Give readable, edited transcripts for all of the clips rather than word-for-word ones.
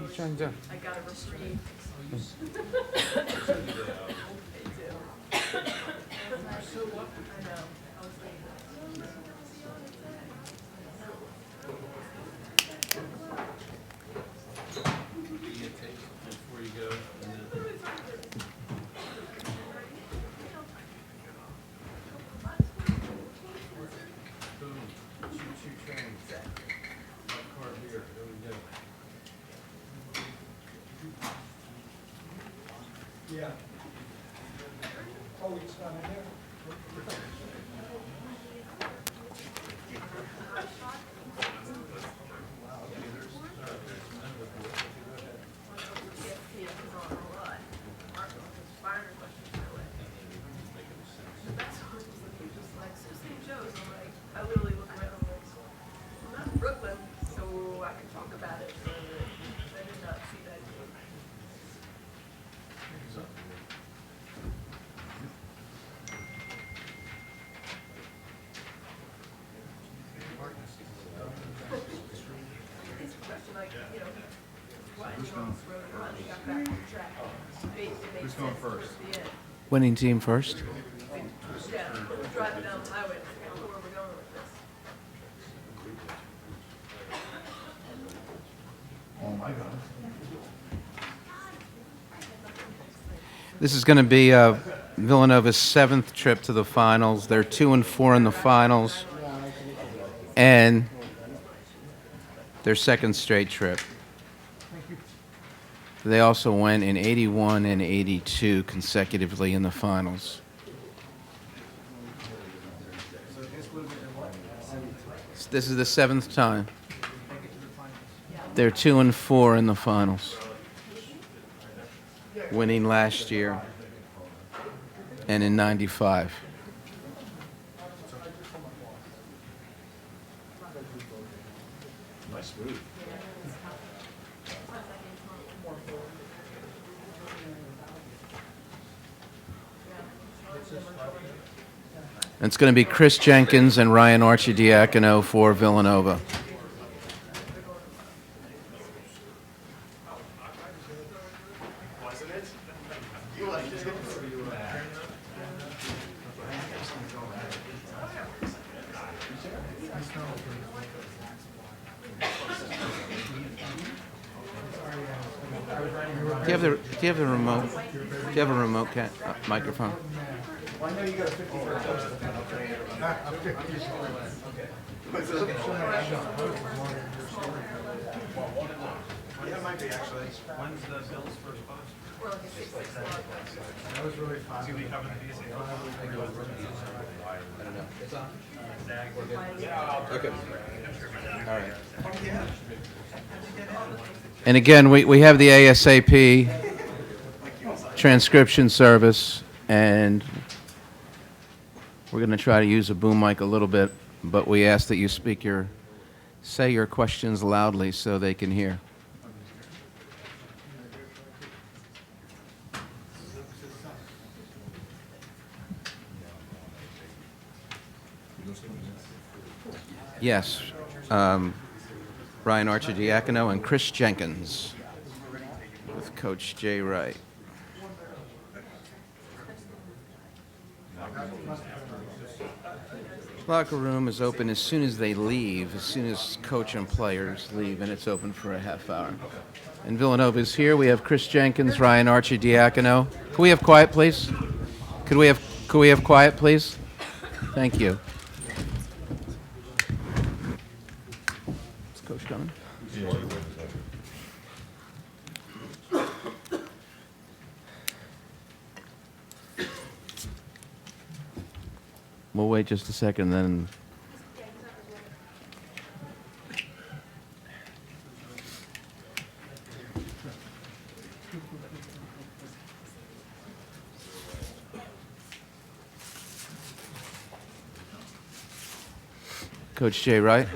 He's trying to. I got a reprieve. I know. I was like, Before you go, and then boom, choo-choo train. One car here, there we go. Yeah. Oh, it's not in there? I literally look around and I'm like, I'm not in Brooklyn, so I can talk about it. I did not see that. It's a question like, you know, why did you on this road and finally got back on track? Who's going first? Winning team first. Yeah, driving down the highway, I don't know where we're going with this. Oh, my God. This is going to be Villanova's 7th trip to the finals. They're 2-4 in the finals, and their 2nd straight trip. They also went in 81 and 82 consecutively in the finals. This is the 7th time. They're 2-4 in the finals, winning last year and in 95. Nice move. It's going to be Chris Jenkins and Ryan Archidiakono for Villanova. Wasn't it? You liked it. Do you have the remote? Do you have a remote microphone? Well, I know you got a 50-foot post. Yeah, it might be actually. When's the Bills' first post? We're like a 6 o'clock. That was really fun. Do we cover the BSA? I don't know. It's on. Okay. All right. And again, we have the ASAP transcription service, and we're going to try to use a boom mic a little bit, but we ask that you say your questions loudly so they can hear. Yes. Ryan Archidiakono and Chris Jenkins with Coach Jay Wright. Locker room is open as soon as they leave, as soon as coach and players leave, and it's open for a half hour. And Villanova is here. We have Chris Jenkins, Ryan Archidiakono. Can we have quiet, please? Could we have quiet, please? Thank you. Is Coach coming? We'll wait just a second, then. Coach Jay Wright.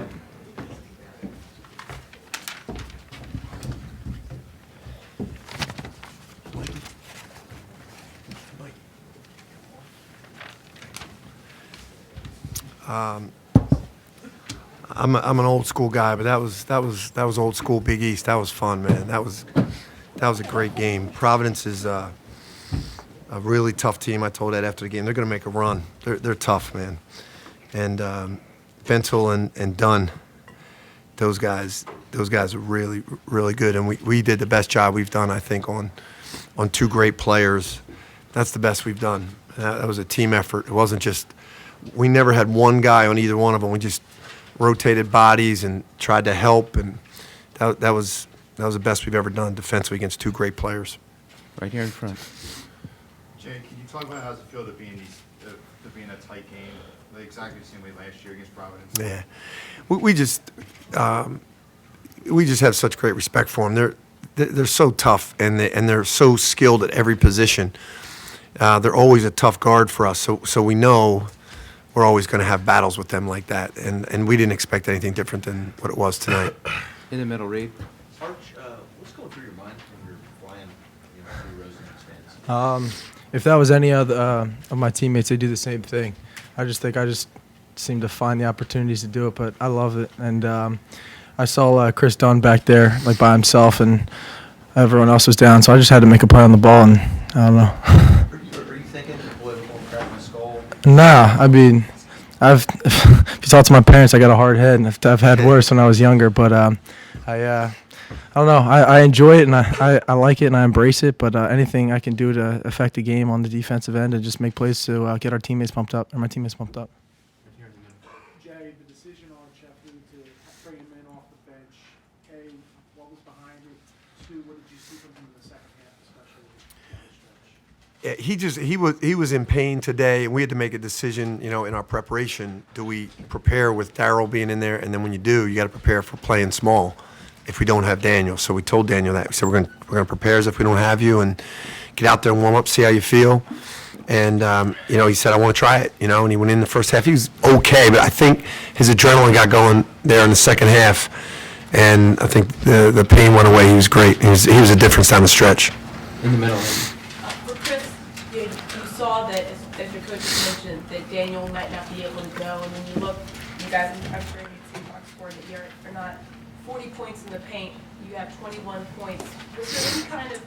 I'm an old school guy, but that was old school Big East. That was fun, man. That was a great game. Providence is a really tough team. I told Ed after the game, they're going to make a run. They're tough, man. And Bentel and Dunn, those guys are really, really good. And we did the best job we've done, I think, on two great players. That's the best we've done. That was a team effort. It wasn't just we never had one guy on either one of them. We just rotated bodies and tried to help, and that was the best we've ever done defensively against two great players. Right here in front. Jay, can you talk about how does it feel to be in a tight game, like exactly the same way last year against Providence? Yeah, we just have such great respect for them. They're so tough, and they're so skilled at every position. They're always a tough guard for us, so we know we're always going to have battles with them like that, and we didn't expect anything different than what it was tonight. In the middle, Reed. Arch, what's going through your mind when you're flying, through Rosen stands? If that was any other of my teammates, they'd do the same thing. I just seem to find the opportunities to do it, but I love it. And I saw Chris Dunn back there, like by himself, and everyone else was down, so I just had to make a play on the ball, and I don't know. Are you thinking, boy, we're going to crack my skull? Nah, I mean, if you talk to my parents, I got a hard head, and I've had worse when I was younger. But I don't know. I enjoy it, and I like it, and I embrace it. But anything I can do to affect the game on the defensive end and just make plays to get our teammates pumped up, or my teammates pumped up. Jay, the decision on Sheffield to bring him in off the bench, A, what was behind it? 2, what did you see from him in the second half, especially down the stretch? Yeah, he was in pain today, and we had to make a decision, in our preparation. Do we prepare with Darryl being in there, and then when you do, you got to prepare for playing small if we don't have Daniel. So we told Daniel that. We said we're going to prepare as if we don't have you, and get out there and warm up, see how you feel. And he said, I want to try it. And he went in the first half. He was okay, but I think his adrenaline got going there in the second half, and I think the pain went away. He was great. He was a difference down the stretch. In the middle. For Chris, you saw that, as your coach mentioned, that Daniel might not be able to go, and when you look, you guys, I'm sure you've seen box score that you're not 40 points in the paint, you have 21 points. Was there any kind of,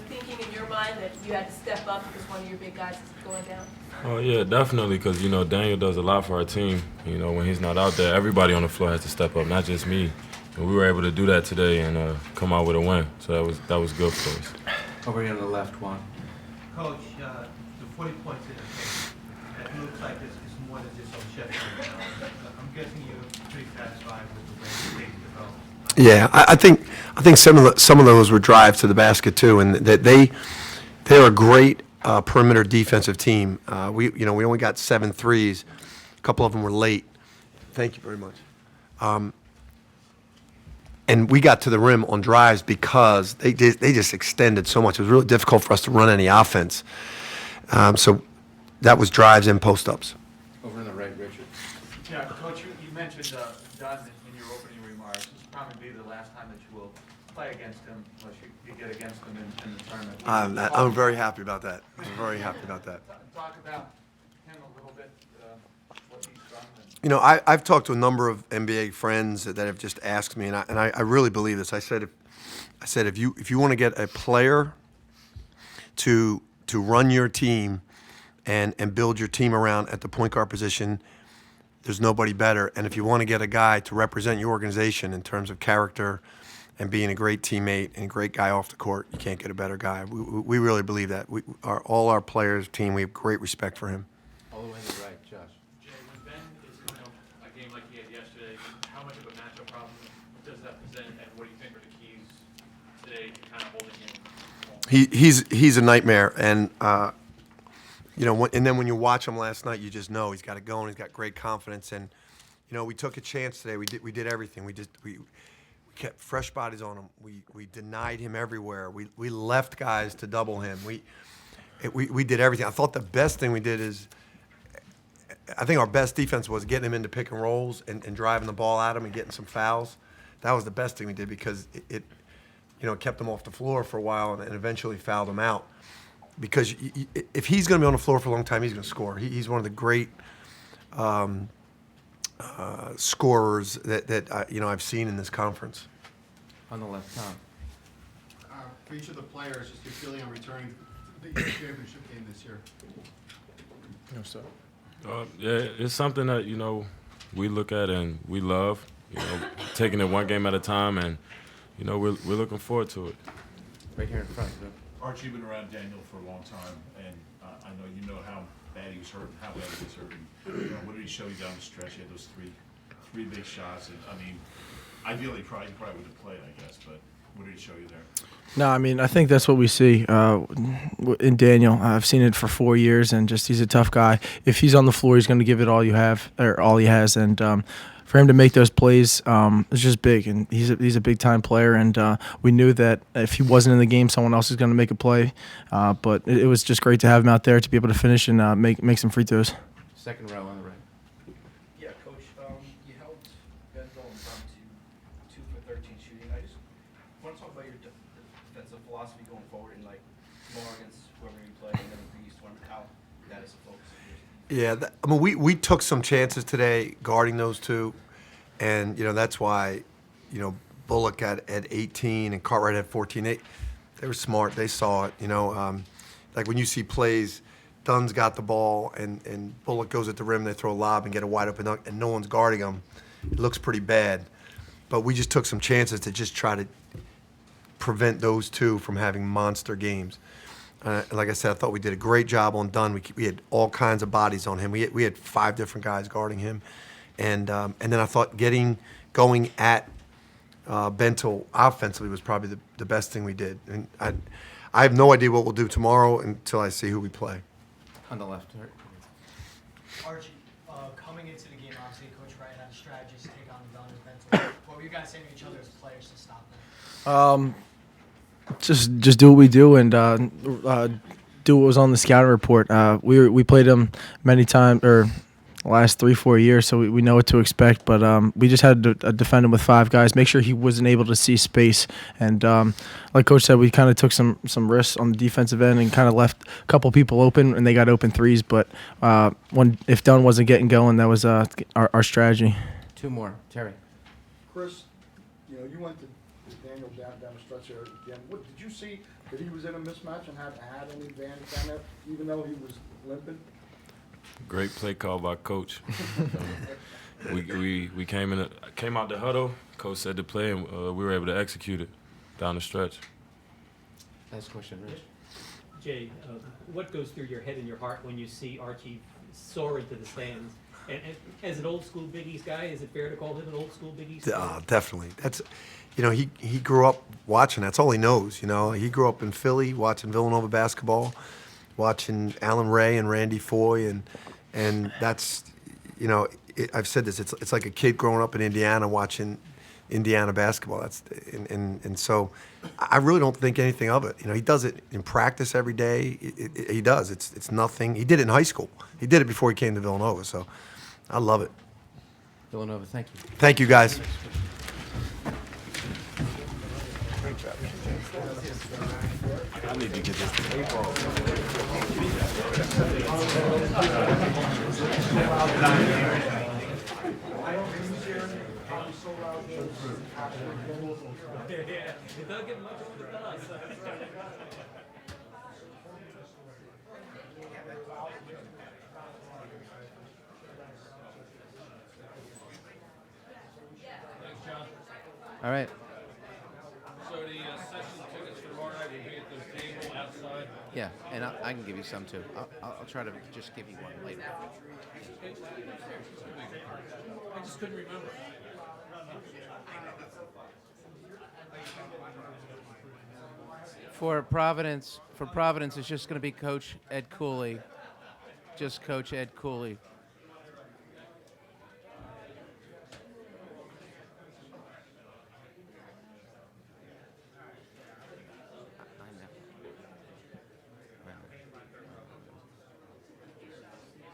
thinking in your mind that you had to step up because one of your big guys is going down? Oh, yeah, definitely, because, Daniel does a lot for our team. When he's not out there, everybody on the floor has to step up, not just me. And we were able to do that today and come out with a win, so that was good for us. Over here on the left, Juan. Coach, the 40 points in the paint, it looks like it's more than just on Sheffield now. I'm guessing you're pretty satisfied with the way things developed. Yeah, I think some of those were drives to the basket too, and that they're a great perimeter defensive team. We only got 7 threes. A couple of them were late. Thank you very much. And we got to the rim on drives because they just extended so much. It was really difficult for us to run any offense. So that was drives and post-ups. Over on the right, Richard. Yeah, Coach, you mentioned Dunn in your opening remarks. This will probably be the last time that you will play against him unless you get against him in the tournament. I'm very happy about that. I'm very happy about that. Talk about him a little bit, what he's done. I've talked to a number of NBA friends that have just asked me, and I really believe this. I said if you want to get a player to run your team and build your team around at the point guard position, there's nobody better. And if you want to get a guy to represent your organization in terms of character and being a great teammate and a great guy off the court, you can't get a better guy. We really believe that. All our players, team, we have great respect for him. All the way to the right, Josh. Jay, when Ben is in a game like he had yesterday, how much of a matchup problem does that present, and what do you think are the keys today to kind of holding him? He's a nightmare, and and then when you watch him last night, you just know he's got it going. He's got great confidence, and we took a chance today. We did everything. We kept fresh bodies on him. We denied him everywhere. We left guys to double him. We did everything. I thought the best thing we did is, I think our best defense was getting him into pick and rolls and driving the ball at him and getting some fouls. That was the best thing we did because it kept him off the floor for a while and eventually fouled him out. Because if he's going to be on the floor for a long time, he's going to score. He's one of the great scorers that I've seen in this conference. On the left, Tom. For each of the players, just your feeling on returning to the championship game this year. No, sir. Yeah, it's something that we look at and we love. Taking it one game at a time, and we're looking forward to it. Right here in front. Archie, you've been around Daniel for a long time, and I know you know how bad he was hurt and how bad he was hurt. What did he show you down the stretch? He had those three big shots, and I mean, ideally, he probably would have played, I guess, but what did he show you there? No, I mean, I think that's what we see in Daniel. I've seen it for 4 years, and just he's a tough guy. If he's on the floor, he's going to give it all you have, or all he has, and for him to make those plays is just big, and he's a big time player. And we knew that if he wasn't in the game, someone else is going to make a play. But it was just great to have him out there to be able to finish and make some free throws. Second row on the right. Yeah, Coach, you held Benzo and Brown to 2 for 13 shooting. I just want to talk about your defensive philosophy going forward and like tomorrow against whoever you play and then the Big East tournament, how that is a focus of yours. Yeah, I mean, we took some chances today guarding those two, and that's why, Bullock at 18 and Cartwright at 14. They were smart. They saw it. Like when you see plays, Dunn's got the ball and Bullock goes at the rim. They throw a lob and get a wide open dunk, and no one's guarding them. It looks pretty bad, but we just took some chances to just try to prevent those two from having monster games. Like I said, I thought we did a great job on Dunn. We had all kinds of bodies on him. We had 5 different guys guarding him, and then I thought going at Bento offensively was probably the best thing we did. And I have no idea what we'll do tomorrow until I see who we play. On the left. Right. Archie, coming into the game, obviously Coach Wright had a strategy to take on Dunn and Bento. What were you guys saying to each other as players to stop them? Just do what we do and do what was on the scouting report. We played them many times, or the last 3-4 years, so we know what to expect. But we just had to defend him with 5 guys, make sure he wasn't able to see space. And like Coach said, we kind of took some risks on the defensive end and kind of left a couple people open, and they got open threes. But if Dunn wasn't getting going, that was our strategy. 2 more. Terry. Chris, you went to Daniel down the stretch there again. What did you see that he was in a mismatch and had any advantage down there, even though he was limping? Great play call by Coach. We came out the huddle. Coach said to play, and we were able to execute it down the stretch. Last question, Rich. Jay, what goes through your head and your heart when you see Archie soar into the stands? And as an old school Big East guy, is it fair to call him an old school Big East guy? Definitely. That's, he grew up watching. That's all he knows. He grew up in Philly watching Villanova basketball, watching Alan Ray and Randy Foy, and that's, I've said this. It's like a kid growing up in Indiana watching Indiana basketball. That's and so I really don't think anything of it. He does it in practice every day. He does. It's nothing. He did it in high school. He did it before he came to Villanova. So I love it. Villanova, thank you. Thank you, guys. I need to get this tape off. All right. So the session tickets for tomorrow night will be at the table outside. Yeah, and I can give you some too. I'll try to just give you one later. I just couldn't remember. For Providence, it's just going to be Coach Ed Cooley. Just Coach Ed Cooley.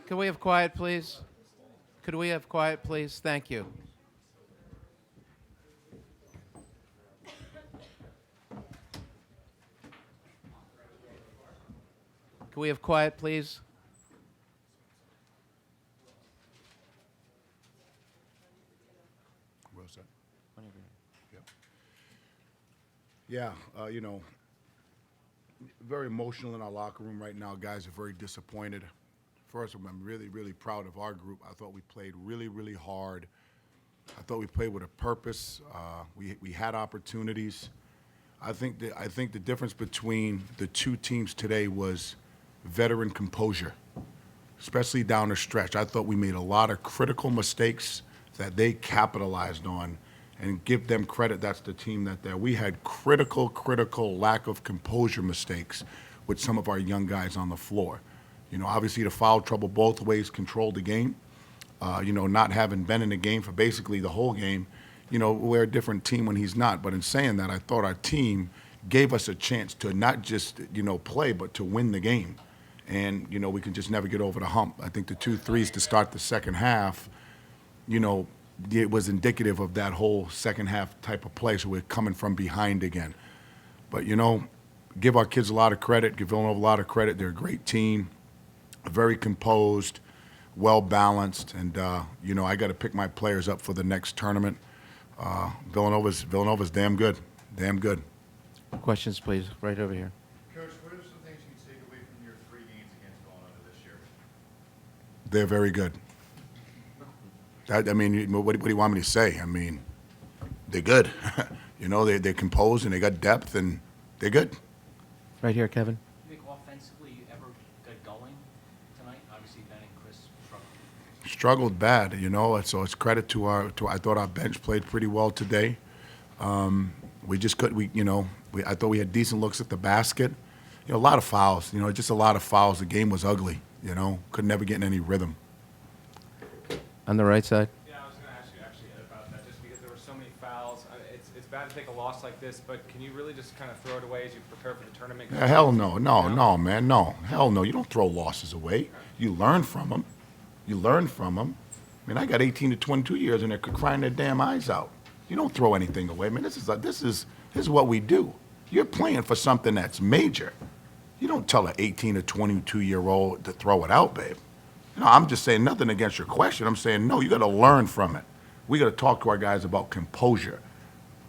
Could we have quiet, please? Could we have quiet, please? Thank you. Could we have quiet, please? Yeah, very emotional in our locker room right now. Guys are very disappointed. First, I'm really, really proud of our group. I thought we played really, really hard. I thought we played with a purpose. We had opportunities. I think the difference between the two teams today was veteran composure, especially down the stretch. I thought we made a lot of critical mistakes that they capitalized on, and give them credit. That's the team that we had critical lack of composure mistakes with some of our young guys on the floor. Obviously the foul trouble both ways controlled the game. Not having been in the game for basically the whole game, we're a different team when he's not. But in saying that, I thought our team gave us a chance to not just, play, but to win the game. And, we can just never get over the hump. I think the 2 threes to start the second half, it was indicative of that whole second half type of play. So we're coming from behind again. But, give our kids a lot of credit, give Villanova a lot of credit. They're a great team, very composed, well-balanced, and, I got to pick my players up for the next tournament. Villanova's damn good, damn good. Questions, please, right over here. Coach, what are some things you take away from your 3 games against Villanova this year? They're very good. What do you want me to say? They're good. They're composed, and they got depth, and they're good. Right here, Kevin. You think offensively you ever got going tonight? Obviously, Ben and Chris Struggled bad, so it's credit to I thought our bench played pretty well today. We just I thought we had decent looks at the basket. A lot of fouls, just a lot of fouls. The game was ugly, could never get in any rhythm. On the right side. Yeah, I was going to ask you actually about that, just because there were so many fouls. It's bad to take a loss like this, but can you really just kind of throw it away as you prepare for the tournament? Yeah, hell no, man, no. Hell no, you don't throw losses away. You learn from them. I got 18 to 22 years and they're crying their damn eyes out. You don't throw anything away. This is what we do. You're playing for something that's major. You don't tell an 18 to 22-year-old to throw it out, babe. I'm just saying nothing against your question. I'm saying, no, you got to learn from it. We got to talk to our guys about composure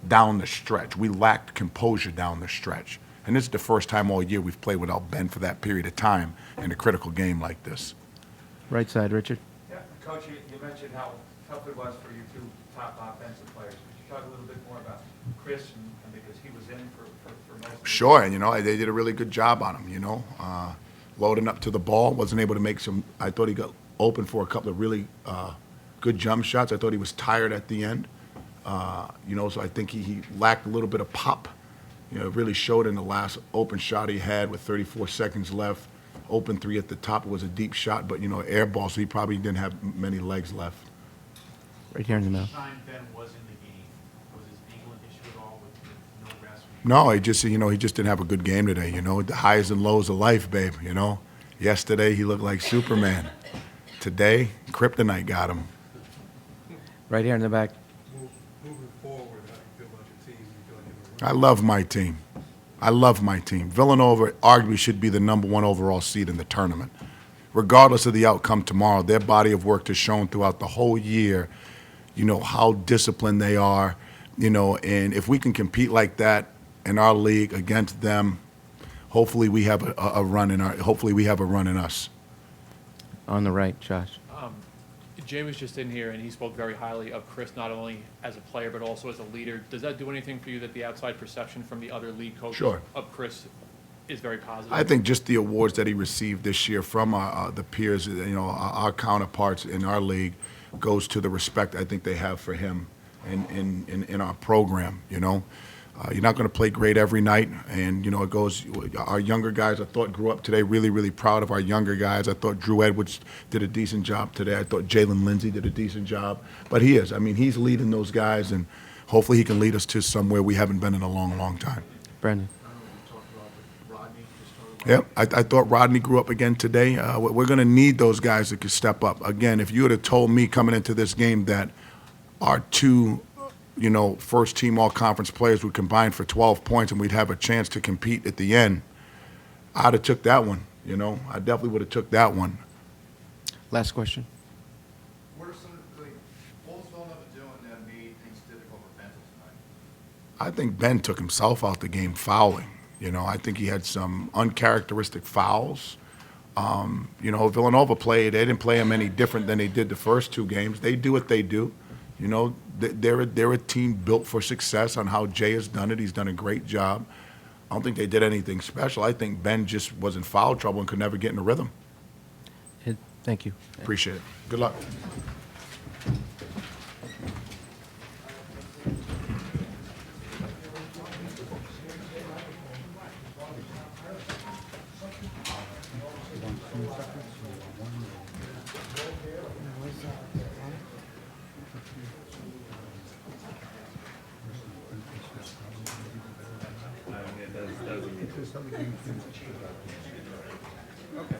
down the stretch. We lacked composure down the stretch. And this is the first time all year we've played without Ben for that period of time in a critical game like this. Right side, Richard. Yeah, Coach, you mentioned how tough it was for your 2 top offensive players. Could you talk a little bit more about Chris, and because he was in for most of the Sure, and they did a really good job on him, loading up to the ball, wasn't able to make some. I thought he got open for a couple of really good jump shots. I thought he was tired at the end, so I think he lacked a little bit of pop. It really showed in the last open shot he had with 34 seconds left. Open 3 at the top. It was a deep shot, but, air ball, so he probably didn't have many legs left. Right here in the middle. time Ben was in the game, was his ankle an issue at all with no rest? No, he just didn't have a good game today. The highs and lows of life, babe. Yesterday he looked like Superman. Today, kryptonite got him. Right here in the back. Moving forward, how do you feel about your team? You feel like I love my team. Villanova arguably should be the #1 overall seed in the tournament. Regardless of the outcome tomorrow, their body of work has shown throughout the whole year, how disciplined they are, and if we can compete like that in our league against them, hopefully we have a run in us. On the right, Josh. Jay was just in here, and he spoke very highly of Chris, not only as a player, but also as a leader. Does that do anything for you that the outside perception from the other league coaches Sure. of Chris is very positive? I think just the awards that he received this year from the peers, our counterparts in our league, goes to the respect I think they have for him in our program. You're not going to play great every night, and it goes. Our younger guys, I thought, grew up today. Really, really proud of our younger guys. I thought Drew Edwards did a decent job today. I thought Jalen Lindsey did a decent job. But he is. He's leading those guys, and hopefully he can lead us to somewhere we haven't been in a long, long time. Brandon. Yep, I thought Rodney grew up again today. We're going to need those guys that can step up. Again, if you would have told me coming into this game that our 2 first-team all-conference players would combine for 12 points and we'd have a chance to compete at the end, I'd have took that one, I definitely would have took that one. Last question. What are some of what was Villanova doing that made things difficult for Benton tonight? I think Ben took himself out the game fouling. You know, I think he had some uncharacteristic fouls. You know, Villanova played, they didn't play him any different than they did the first 2 games. They do what they do. You know, they're a team built for success on how Jay has done it. He's done a great job. I don't think they did anything special. I think Ben just was in foul trouble and could never get in a rhythm. Thank you. Appreciate it. Good luck.